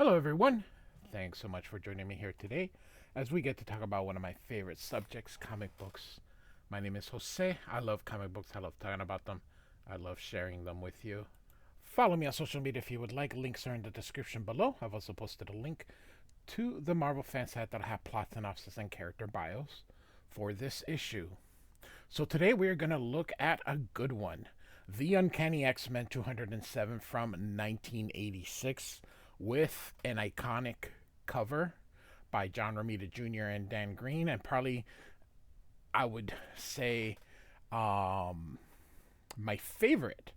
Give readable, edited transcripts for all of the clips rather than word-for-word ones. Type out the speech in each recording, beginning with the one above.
Hello, everyone. Thanks so much for joining me here today as we get to talk about one of my favorite subjects, comic books. My name is Jose. I love comic books. I love talking about them. I love sharing them with you. Follow me on social media if you would like. Links are in the description below. I've also posted a link to the Marvel fan site that have plot synopsis and character bios for this issue. So today we are going to look at a good one. The Uncanny X-Men 207 from 1986 with an iconic cover by John Romita Jr. and Dan Green, and probably I would say my favorite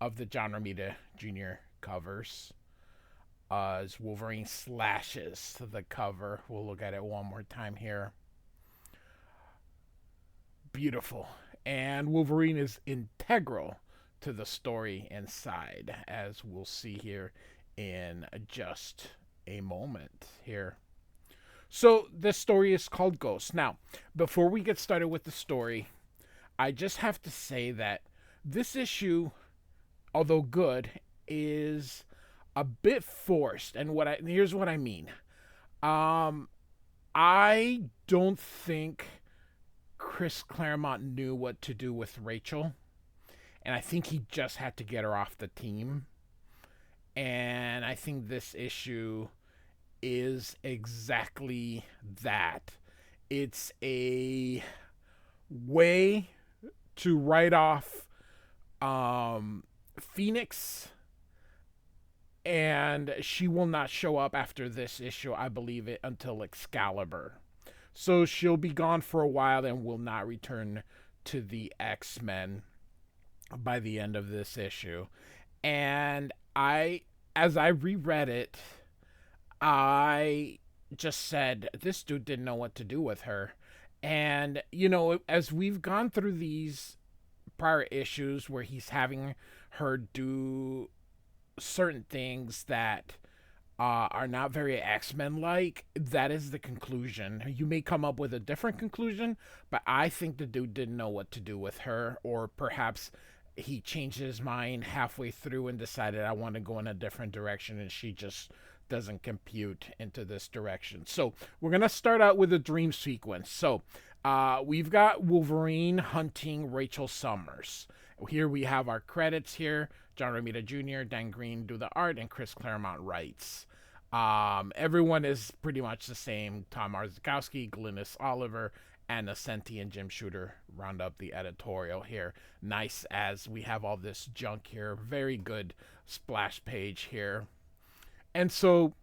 of the John Romita Jr. covers is Wolverine slashes the cover. We'll look at it one more time here. Beautiful. And Wolverine is integral to the story inside, as we'll see here in just a moment here. So this story is called Ghost. Now, before we get started with the story, I just have to say that this issue, although good, is a bit forced. And here's what I mean. I don't think Chris Claremont knew what to do with Rachel, and I think he just had to get her off the team. And I think this issue is exactly that. It's a way to write off Phoenix, and she will not show up after this issue, I believe it, until Excalibur. So she'll be gone for a while and will not return to the X-Men by the end of this issue. And as I reread it, I just said, this dude didn't know what to do with her. And, as we've gone through these prior issues where he's having her do certain things that are not very X-Men like, that is the conclusion. You may come up with a different conclusion, but I think the dude didn't know what to do with her, or perhaps he changed his mind halfway through and decided, I want to go in a different direction, and she just doesn't compute into this direction. So we're going to start out with a dream sequence. So we've got Wolverine hunting Rachel Summers. Here we have our credits here. John Romita Jr., Dan Green do the art, and Chris Claremont writes. Everyone is pretty much the same. Tom Arzikowski, Glynis Oliver, Anna Senti, and Jim Shooter round up the editorial here. Nice, as we have all this junk here. Very good splash page here. And so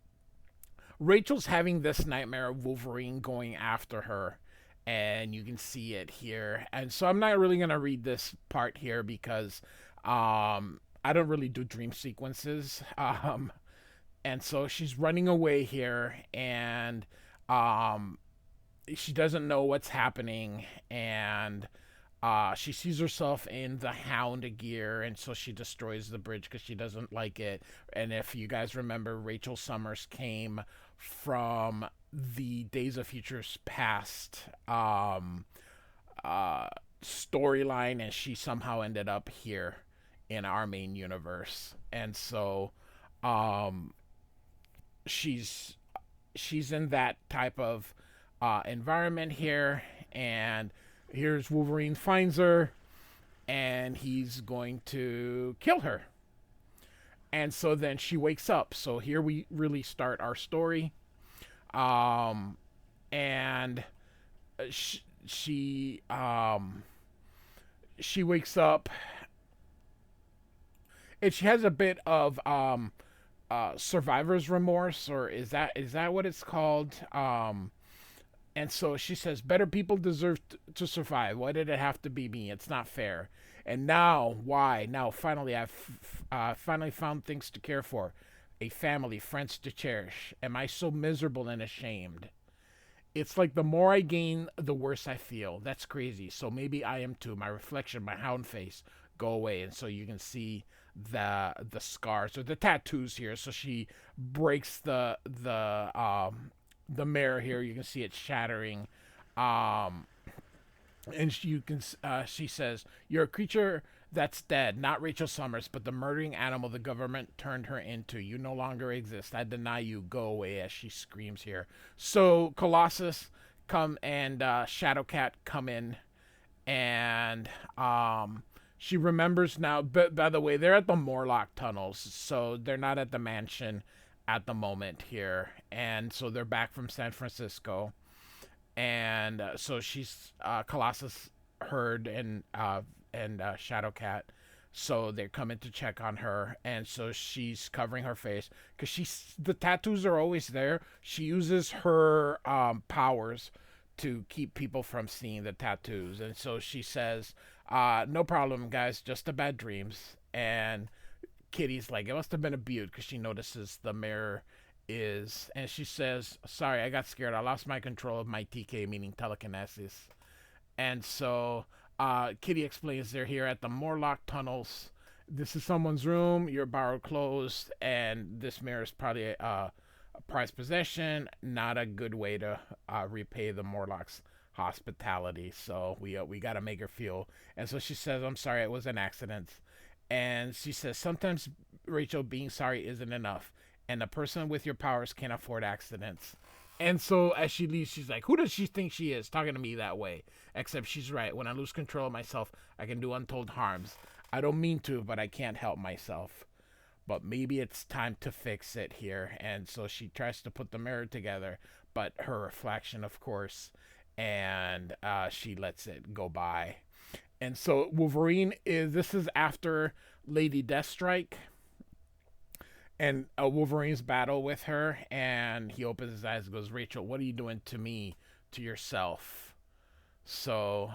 Rachel's having this nightmare of Wolverine going after her, and you can see it here. And so I'm not really going to read this part here because I don't really do dream sequences. And so she's running away here, and she doesn't know what's happening, and she sees herself in the Hound gear, and so she destroys the bridge because she doesn't like it. And if you guys remember, Rachel Summers came from the Days of Futures Past storyline, and she somehow ended up here in our main universe. And so she's in that type of environment here, and here's Wolverine finds her, and he's going to kill her. And so then she wakes up. So here we really start our story. And she wakes up, and she has a bit of survivor's remorse, or is that what it's called? And so she says, better people deserve to survive. Why did it have to be me? It's not fair. And now, why? Now, finally, I've finally found things to care for. A family, friends to cherish. Am I so miserable and ashamed? It's like the more I gain, the worse I feel. That's crazy. So maybe I am too. My reflection, my hound face, go away. And so you can see the scars or the tattoos here. So she breaks the mirror here. You can see it shattering. And she says, you're a creature That's dead. Not Rachel Summers, but the murdering animal the government turned her into. You no longer exist. I deny you. Go away," as she screams here. So Colossus come and Shadowcat come in, and she remembers now. But by the way, they're at the Morlock tunnels, so they're not at the mansion at the moment here, and so they're back from San Francisco, and so she's Colossus heard and Shadowcat. So they're coming to check on her, and so she's covering her face because she's the tattoos are always there. She uses her powers to keep people from seeing the tattoos, and so she says, "No problem, guys, just a bad dreams." And Kitty's like, "It must have been a beaut," because she notices the mirror is, and she says, "Sorry, I got scared. I lost my control of my TK, meaning telekinesis." And so Kitty explains they're here at the Morlock tunnels. This is someone's room. Your borrowed clothes, and this mirror is probably a prized possession. Not a good way to repay the Morlocks' hospitality. So we gotta make her feel. And so she says, "I'm sorry, it was an accident." And she says, "Sometimes, Rachel, being sorry isn't enough, and a person with your powers can't afford accidents." And so as she leaves, she's like, "Who does she think she is, talking to me that way?" Except she's right. When I lose control of myself, I can do untold harms. I don't mean to, but I can't help myself. But maybe it's time to fix it here. And so she tries to put the mirror together, but her reflection, of course, and she lets it go by. And so Wolverine is, this is after Lady Deathstrike and Wolverine's battle with her, and he opens his eyes and goes, "Rachel, what are you doing to me, to yourself?" So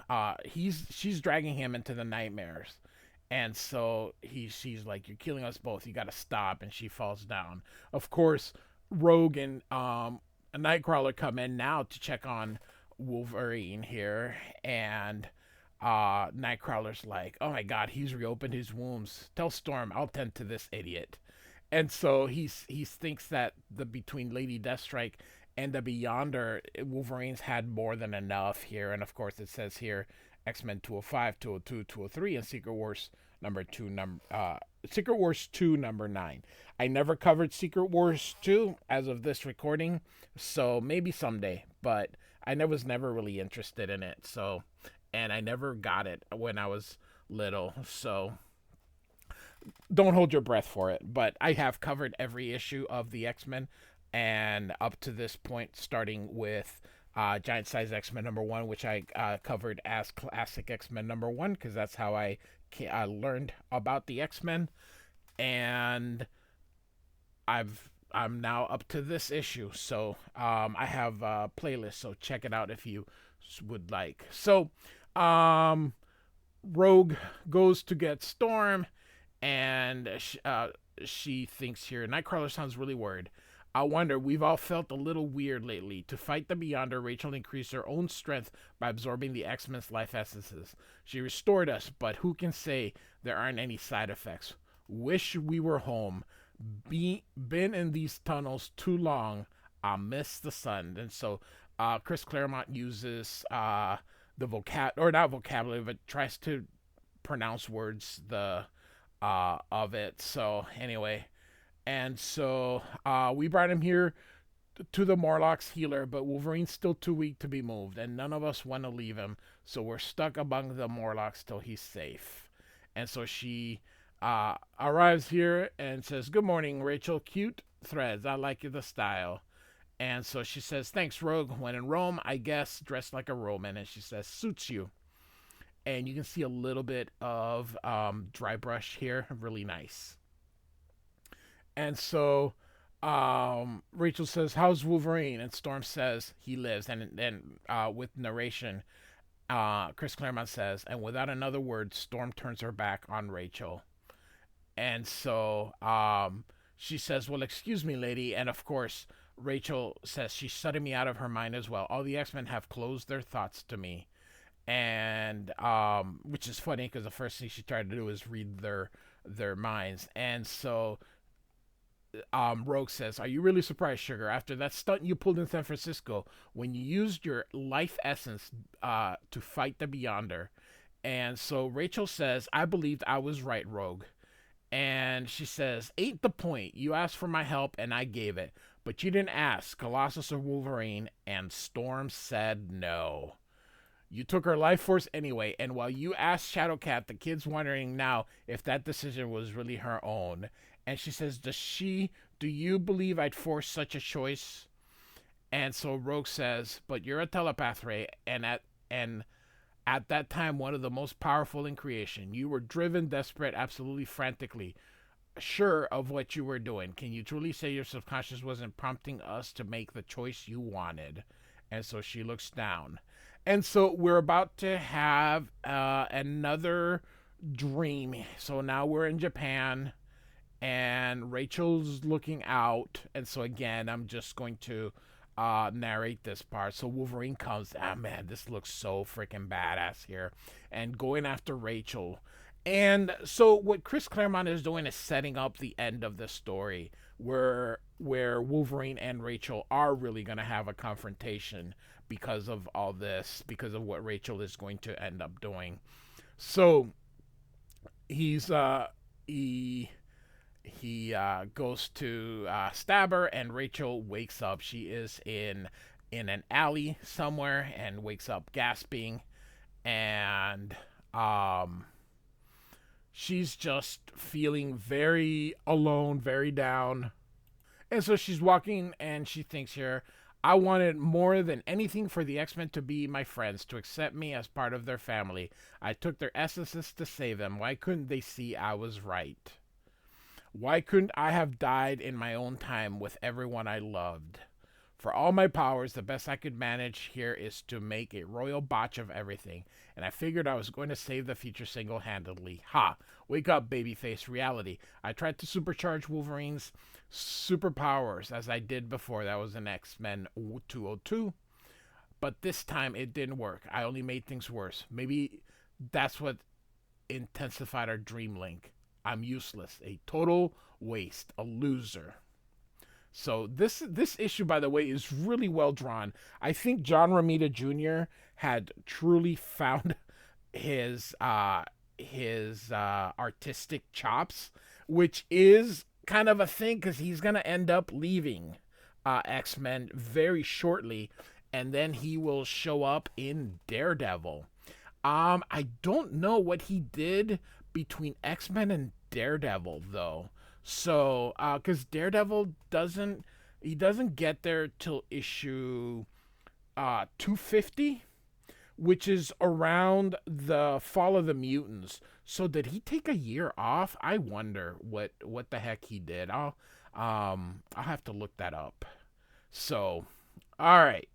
she's dragging him into the nightmares, and so she's like, "You're killing us both. You got to stop." And she falls down. Of course, Rogue and a Nightcrawler come in now to check on Wolverine here, and Nightcrawler's like, "Oh my God, he's reopened his wounds. Tell Storm I'll tend to this idiot." And so he thinks that the between Lady Deathstrike and the Beyonder, Wolverine's had more than enough here. And of course, it says here X-Men 205, 202, 203, and Secret Wars Secret Wars 2 number 9. I never covered Secret Wars 2 as of this recording, so maybe someday, but was never really interested in it. So, and I never got it when I was little. So don't hold your breath for it, but I have covered every issue of the X-Men, and up to this point, starting with Giant Size X-Men number 1, which I covered as Classic X-Men number 1, because that's how I learned about the X-Men, and I'm now up to this issue, so I have a playlist, so check it out if you would like. So Rogue goes to get Storm, and she thinks here, Nightcrawler sounds really worried. I wonder, we've all felt a little weird lately. To fight the Beyonder, Rachel increased her own strength by absorbing the X-Men's life essences. She restored us, but who can say there aren't any side effects? Wish we were home. Been in these tunnels too long. I miss the sun. And so Chris Claremont uses the not vocabulary, but tries to pronounce words of it. So anyway, and so we brought him here to the Morlock's healer, but Wolverine's still too weak to be moved, and none of us want to leave him, so we're stuck among the Morlocks till he's safe. And so she arrives here and says, "Good morning, Rachel. Cute threads. I like the style." And so she says, "Thanks, Rogue. When in Rome, I guess, dressed like a Roman." And she says, "Suits you." And you can see a little bit of dry brush here. Really nice. And so Rachel says, "How's Wolverine?" And Storm says, "He lives." And then with narration, Chris Claremont says, and without another word, Storm turns her back on Rachel. And so she says, "Well, excuse me, lady." And of course, Rachel says she's shutting me out of her mind as well. All the X-Men have closed their thoughts to me. And which is funny because the first thing she tried to do is read their minds. And so Rogue says, "Are you really surprised, Sugar? After that stunt you pulled in San Francisco, when you used your life essence to fight the Beyonder, And so Rachel says, I believed I was right, Rogue. And she says, ain't the point. You asked for my help and I gave it. But you didn't ask Colossus or Wolverine, and Storm said no. You took her life force anyway, and while you asked Shadowcat, the kid's wondering now if that decision was really her own. And she says, do you believe I'd force such a choice? And so Rogue says, but you're a telepath, Ray, and at that time one of the most powerful in creation. You were driven, desperate, absolutely frantically, sure of what you were doing. Can you truly say your subconscious wasn't prompting us to make the choice you wanted? And so she looks down. And so we're about to have another dream. So now we're in Japan and Rachel's looking out. And so again, I'm just going to narrate this part. So Wolverine comes. Ah, man, this looks so freaking badass here, and going after Rachel. And so what Chris Claremont is doing is setting up the end of the story, where Wolverine and Rachel are really going to have a confrontation because of all this, because of what Rachel is going to end up doing. So he's he goes to stab her, and Rachel wakes up. She is in an alley somewhere and wakes up gasping, and she's just feeling very alone, very down. And so she's walking and she thinks here, I wanted more than anything for the X Men to be my friends, to accept me as part of their family. I took their essences to save them. Why couldn't they see I was right? Why couldn't I have died in my own time with everyone I loved? For all my powers, the best I could manage here is to make a royal botch of everything, and I figured I was going to save the future single-handedly. Ha! Wake up, babyface reality. I tried to supercharge Wolverine's superpowers as I did before. That was in X-Men 202. But this time it didn't work. I only made things worse. Maybe that's what intensified our dream link. I'm useless, a total waste, a loser. So this issue, by the way, is really well drawn. I think John Romita Jr. had truly found his artistic chops, which is kind of a thing because he's gonna end up leaving X Men very shortly, and then he will show up in Daredevil. I don't know what he did between X Men and Daredevil though. So, because Daredevil doesn't get there till issue 250, which is around the fall of the mutants. So did he take a year off? I wonder what the heck he did. I'll have to look that up. So, all right.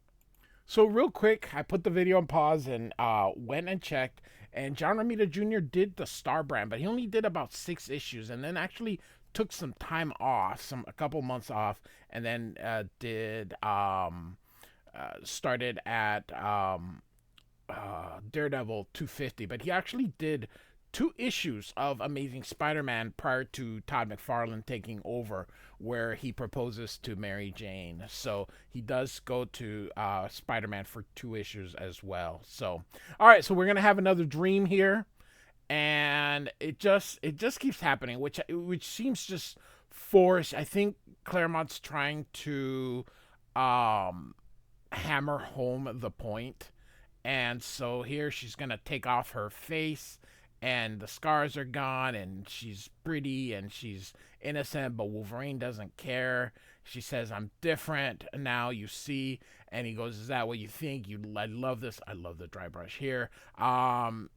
So real quick, I put the video on pause and went and checked. And John Romita Jr. did the Star brand, but he only did about 6 issues, and then actually took some time off, a couple months off, and then started at Daredevil 250. But he actually did 2 issues of Amazing Spider-Man prior to Todd McFarlane taking over, where he proposes to Mary Jane. So he does go to Spider-Man for 2 issues as well. So, all right, so we're gonna have another dream here, and it just keeps happening, which seems just forced. I think Claremont's trying to hammer home the point. And so here she's gonna take off her face, and the scars are gone, and she's pretty and she's innocent, but Wolverine doesn't care. She says, I'm different now, you see. And he goes, is that what you think? I love this. I love the dry brush here.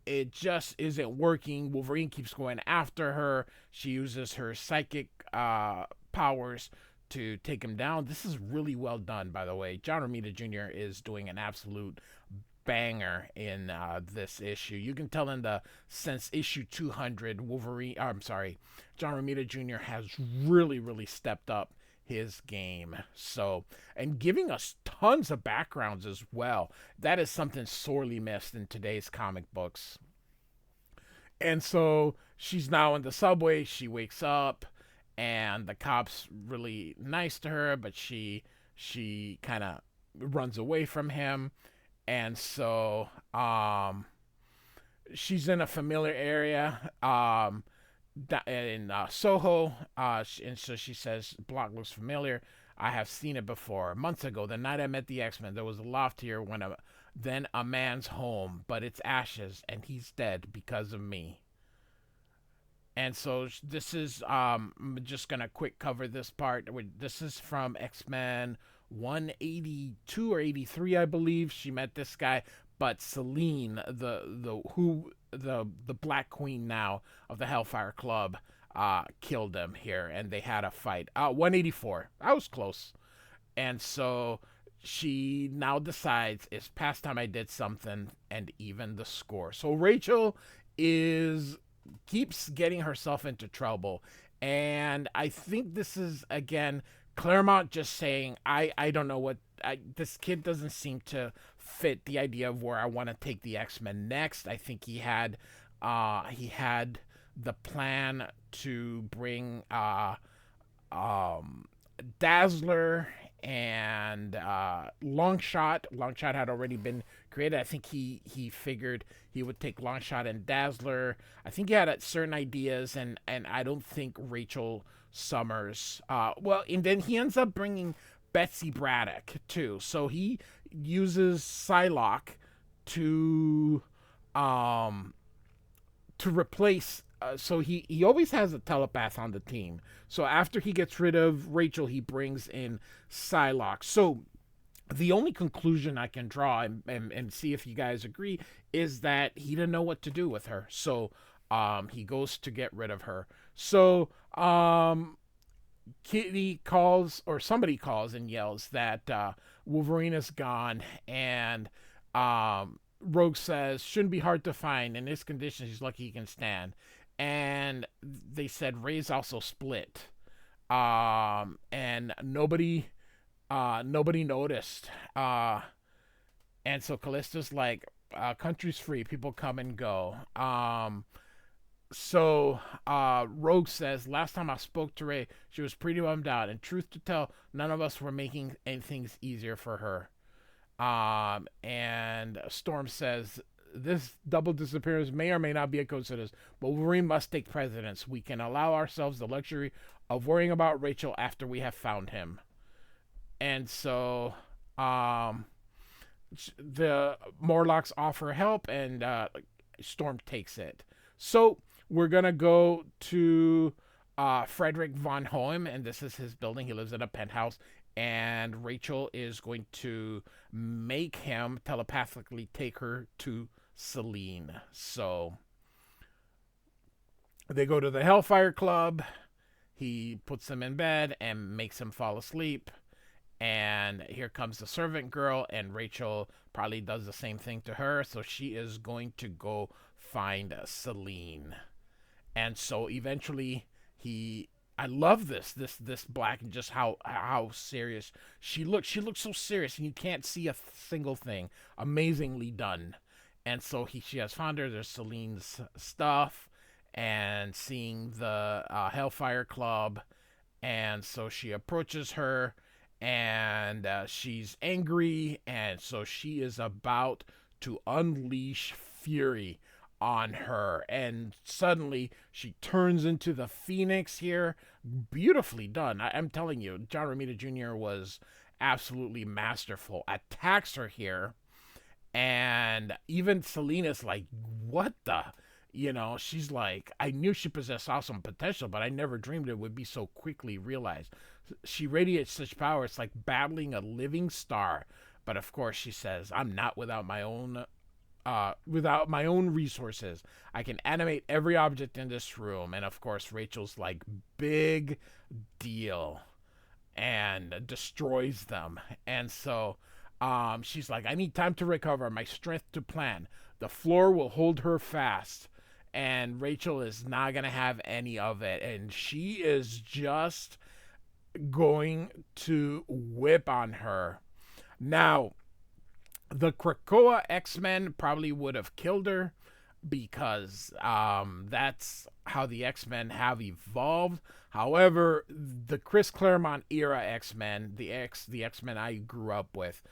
It just isn't working. Wolverine keeps going after her. She uses her psychic powers to take him down. This is really well done, by the way. John Romita Jr. is doing an absolute banger in this issue. You can tell since issue 200, John Romita Jr. has really stepped up his game. So, and giving us tons of backgrounds as well. That is something sorely missed in today's comic books. And so she's now in the subway. She wakes up, and the cop's really nice to her, but she kind of runs away from him. And so she's in a familiar area in Soho, and so she says, "Block looks familiar. I have seen it before. Months ago, the night I met the X-Men, there was a loft here then a man's home, but it's ashes, and he's dead because of me." And so this is I'm just gonna quick cover this part. This is from X-Men 182 or 83, I believe. She met this guy, but Celine, the Black Queen now of the Hellfire Club, killed him here, and they had a fight. 184. I was close. And so she now decides it's past time I did something and even the score. So Rachel is keeps getting herself into trouble. And I think this is again Claremont just saying, I don't know this kid doesn't seem to fit the idea of where I want to take the X-Men next. I think he had the plan to bring Dazzler and Longshot. Longshot had already been created. I think he figured he would take Longshot and Dazzler. I think he had certain ideas, and I don't think Rachel Summers. Well, and then he ends up bringing Betsy Braddock too. So he uses Psylocke to um to replace. So he always has a telepath on the team. So after he gets rid of Rachel, he brings in Psylocke. So the only conclusion I can draw and see if you guys agree is that he didn't know what to do with her. So he goes to get rid of her. So Kitty calls, or somebody calls and yells that Wolverine is gone, and Rogue says shouldn't be hard to find. In this condition, he's lucky he can stand. And they said Ray's also split, and nobody noticed. And so Callisto's like, country's free, people come and go. So Rogue says, last time I spoke to Ray, she was pretty bummed out, and truth to tell, none of us were making things easier for her. And Storm says, this double disappearance may or may not be a coincidence, but Wolverine must take precedence. We can allow ourselves the luxury of worrying about Rachel after we have found him. And so the Morlocks offer help, and Storm takes it. So we're going to go to Frederick von Hohem, and this is his building. He lives in a penthouse, and Rachel is going to make him telepathically take her to Celine. So they go to the Hellfire Club. He puts him in bed and makes him fall asleep. And here comes the servant girl, and Rachel probably does the same thing to her. So she is going to go find Celine. And so eventually I love this Black, and just how serious she looks. She looks so serious, and you can't see a single thing. Amazingly done. And so she has found her. There's Celine's stuff, and seeing the Hellfire Club, and so she approaches her, and she's angry, and so she is about to unleash fury on her, and suddenly she turns into the Phoenix here. Beautifully done. I'm telling you, John Romita Jr. was absolutely masterful. Attacks her here, and even Selena's like, what the? She's like, I knew she possessed awesome potential, but I never dreamed it would be so quickly realized. She radiates such power, it's like battling a living star. But of course, she says, I'm not without my own resources. I can animate every object in this room. And of course, Rachel's like, big deal, and destroys them. And so she's like, I need time to recover, my strength to plan. The floor will hold her fast. And Rachel is not going to have any of it. And she is just going to whip on her. Now, the Krakoa X-Men probably would have killed her, because that's how the X-Men have evolved. However, the Chris Claremont era X-Men, the X-Men I grew up with,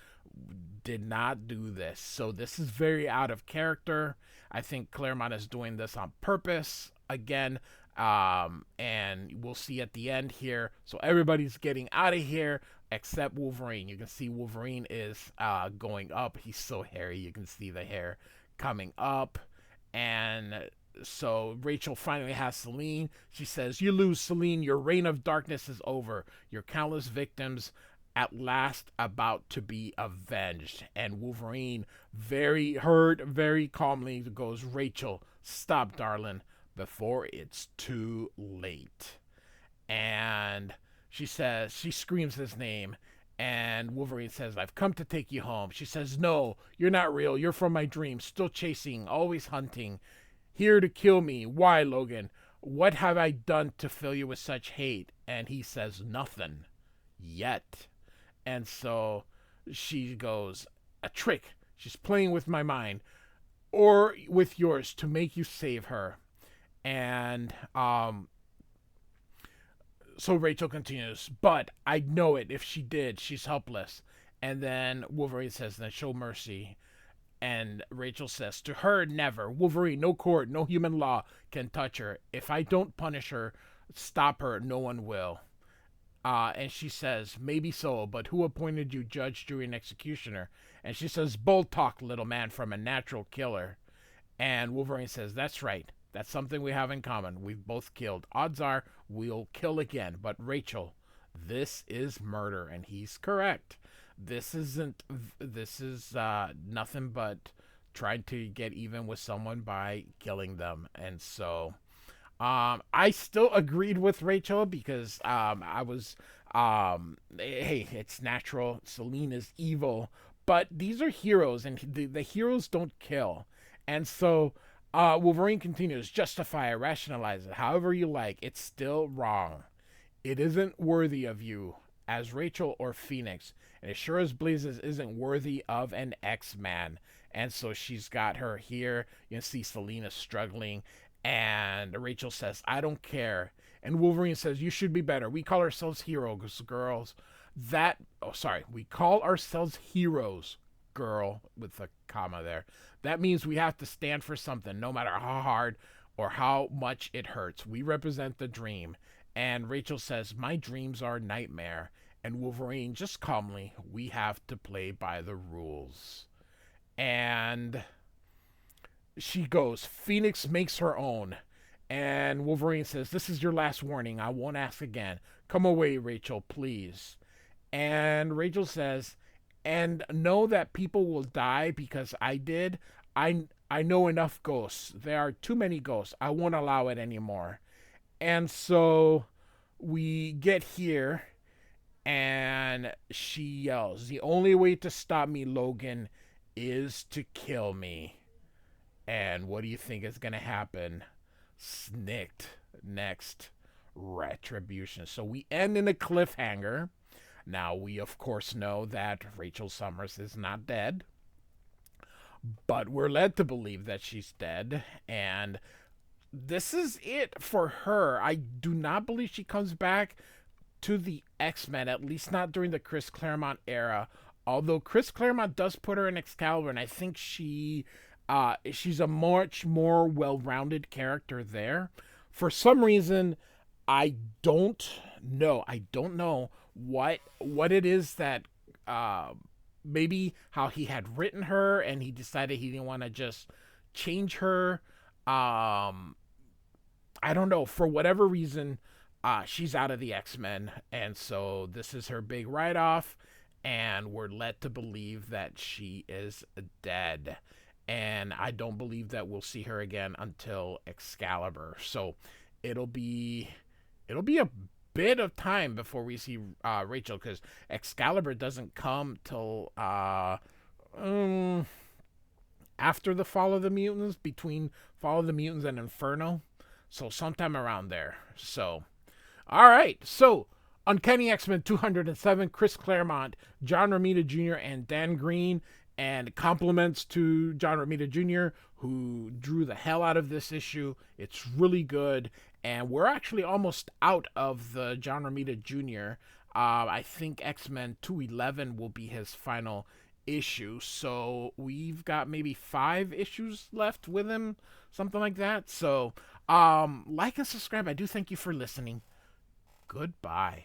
did not do this. So this is very out of character. I think Claremont is doing this on purpose again. And we'll see at the end here. So everybody's getting out of here except Wolverine. You can see Wolverine is going up. He's so hairy. You can see the hair coming up. And so Rachel finally has Selene. She says, "You lose, Selene. Your reign of darkness is over. Your countless victims at last about to be avenged." And Wolverine, very hurt, very calmly goes, "Rachel, stop, darling, before it's too late." And she screams his name. And Wolverine says, "I've come to take you home." She says, "No, you're not real. You're from my dreams, still chasing, always hunting. Here to kill me. Why, Logan? What have I done to fill you with such hate?" And he says, "Nothing. Yet." And so she goes, "A trick. She's playing with my mind. Or with yours to make you save her." And so Rachel continues, "But I'd know it if she did. She's helpless." And then Wolverine says, "Then show mercy." And Rachel says, "To her, never. Wolverine, no court, no human law can touch her. If I don't punish her, stop her, no one will." And she says, "Maybe so, but who appointed you judge, jury, and executioner?" And she says, "Bold talk, little man, from a natural killer." And Wolverine says, "That's right. That's something we have in common. We've both killed. Odds are we'll kill again. But Rachel, this is murder." And he's correct. This is nothing but trying to get even with someone by killing them. And so I still agreed with Rachel because I was, hey, it's natural. Selene is evil. But these are heroes, and the heroes don't kill. And so Wolverine continues, "Justify it, rationalize it, however you like. It's still wrong. It isn't worthy of you as Rachel or Phoenix, and as sure as blazes isn't worthy of an X-Man." And so she's got her here. You can see Selena struggling, and Rachel says, "I don't care." And Wolverine says, "You should be better. We call ourselves heroes, girls. We call ourselves heroes, girl," with a comma there. "That means we have to stand for something, no matter how hard or how much it hurts. We represent the dream." And Rachel says, "My dreams are a nightmare." And Wolverine, just calmly, "We have to play by the rules." And she goes, "Phoenix makes her own." And Wolverine says, "This is your last warning. I won't ask again. Come away, Rachel, please." And Rachel says, "And know that people will die because I did. I know enough ghosts. There are too many ghosts. I won't allow it anymore." And so we get here, and she yells, "The only way to stop me, Logan, is to kill me." And what do you think is going to happen? Snicked. Next, retribution. So we end in a cliffhanger. Now, we of course know that Rachel Summers is not dead, but we're led to believe that she's dead, and this is it for her. I do not believe she comes back to the X-Men, at least not during the Chris Claremont era, although Chris Claremont does put her in Excalibur, and I think she's a much more well-rounded character there. For some reason, I don't know what it is that maybe how he had written her and he decided he didn't want to just change her. I don't know, for whatever reason, she's out of the X-Men, and so this is her big write-off, and we're led to believe that she is dead, and I don't believe that we'll see her again until Excalibur. So it'll be a bit of time before we see Rachel, because Excalibur doesn't come till after the Fall of the Mutants, between Fall of the Mutants and Inferno, so sometime around there. So, all right, so Uncanny X-Men 207, Chris Claremont, John Romita Jr., and Dan Green. And compliments to John Romita Jr., who drew the hell out of this issue. It's really good. And we're actually almost out of the John Romita Jr. I think X-Men 211 will be his final issue. So we've got maybe 5 issues left with him, something like that. So like and subscribe. I do thank you for listening. Goodbye.